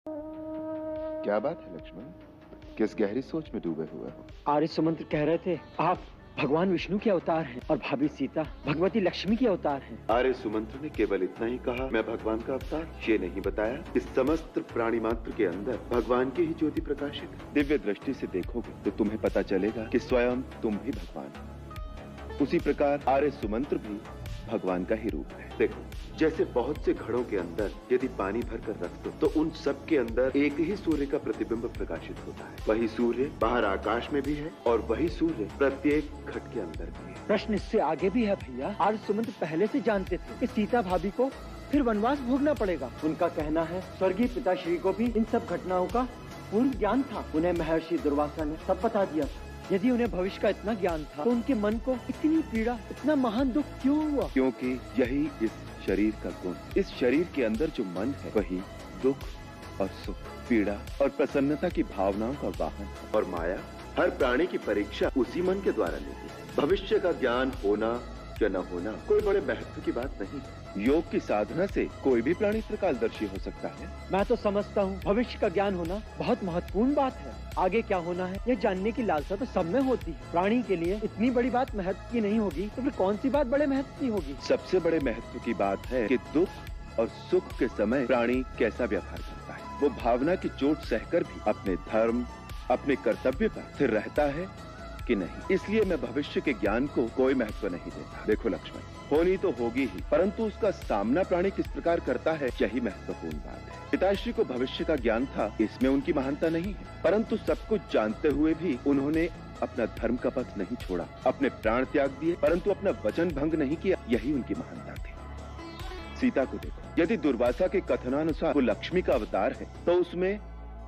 क्या बात है लक्ष्मण, किस गहरी सोच में डूबे हुए हो? आर्य सुमंत्र कह रहे थे आप भगवान विष्णु के अवतार हैं और भाभी सीता भगवती लक्ष्मी के अवतार हैं। आर्य सुमंत्र ने केवल इतना ही कहा, मैं भगवान का अवतार, ये नहीं बताया इस समस्त प्राणी मात्र के अंदर भगवान की ही ज्योति प्रकाशित है। दिव्य दृष्टि से देखोगे तो तुम्हें पता चलेगा कि स्वयं तुम भी भगवान हो। उसी प्रकार आर्य सुमंत्र भी भगवान का ही रूप है। देखो, जैसे बहुत से घड़ों के अंदर यदि पानी भरकर रख दो तो उन सब के अंदर एक ही सूर्य का प्रतिबिंब प्रकाशित होता है। वही सूर्य बाहर आकाश में भी है और वही सूर्य प्रत्येक घट के अंदर भी है। प्रश्न इससे आगे भी है भैया। आर्य सुमंत्र पहले से जानते थे कि सीता भाभी को फिर वनवास भोगना पड़ेगा। उनका कहना है स्वर्गीय पिताश्री को भी इन सब घटनाओं का पूर्ण ज्ञान था। उन्हें महर्षि दुर्वासा ने सब बता दिया था। यदि उन्हें भविष्य का इतना ज्ञान था तो उनके मन को इतनी पीड़ा, इतना महान दुख क्यों हुआ? क्योंकि यही इस शरीर का गुण। इस शरीर के अंदर जो मन है वही दुख और सुख, पीड़ा और प्रसन्नता की भावनाओं का वाहन है। और माया हर प्राणी की परीक्षा उसी मन के द्वारा लेती है। भविष्य का ज्ञान होना या न होना कोई बड़े महत्व की बात नहीं है। योग की साधना से कोई भी प्राणी त्रिकालदर्शी हो सकता है। मैं तो समझता हूँ भविष्य का ज्ञान होना बहुत महत्वपूर्ण बात है। आगे क्या होना है यह जानने की लालसा तो सब में होती है। प्राणी के लिए इतनी बड़ी बात महत्व की नहीं होगी तो फिर कौन सी बात बड़े महत्व की होगी? सबसे बड़े महत्व की बात है कि दुख और सुख के समय प्राणी कैसा व्यवहार करता है। वो भावना की चोट सहकर भी अपने धर्म, अपने कर्तव्य पर स्थिर रहता है कि नहीं। इसलिए मैं भविष्य के ज्ञान को कोई महत्व नहीं देता। देखो लक्ष्मण, होनी तो होगी ही, परंतु उसका सामना प्राणी किस प्रकार करता है यही महत्वपूर्ण बात है। पिताश्री को भविष्य का ज्ञान था, इसमें उनकी महानता नहीं है, परंतु सब कुछ जानते हुए भी उन्होंने अपना धर्म का पथ नहीं छोड़ा, अपने प्राण त्याग दिए, परंतु अपना वचन भंग नहीं किया, यही उनकी महानता थी। सीता को देखो, यदि दुर्वासा के कथनानुसार वो लक्ष्मी का अवतार है तो उसमें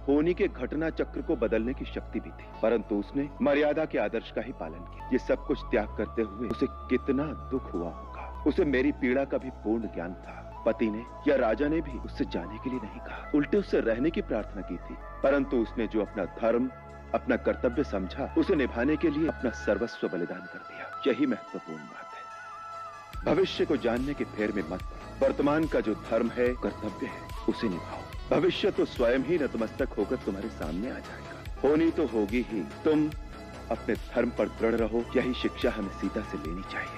होनी के घटना चक्र को बदलने की शक्ति भी थी, परंतु उसने मर्यादा के आदर्श का ही पालन किया। ये सब कुछ त्याग करते हुए उसे कितना दुख हुआ होगा। उसे मेरी पीड़ा का भी पूर्ण ज्ञान था। पति ने या राजा ने भी उससे जाने के लिए नहीं कहा, उल्टे उससे रहने की प्रार्थना की थी, परंतु उसने जो अपना धर्म, अपना कर्तव्य समझा, उसे निभाने के लिए अपना सर्वस्व बलिदान कर दिया। यही महत्वपूर्ण बात है। भविष्य को जानने के फेर में मत पड़ो। वर्तमान का जो धर्म है, कर्तव्य है, उसे निभाओ। भविष्य तो स्वयं ही नतमस्तक होकर तुम्हारे सामने आ जाएगा। होनी तो होगी ही। तुम अपने धर्म पर दृढ़ रहो, यही शिक्षा हमें सीता से लेनी चाहिए।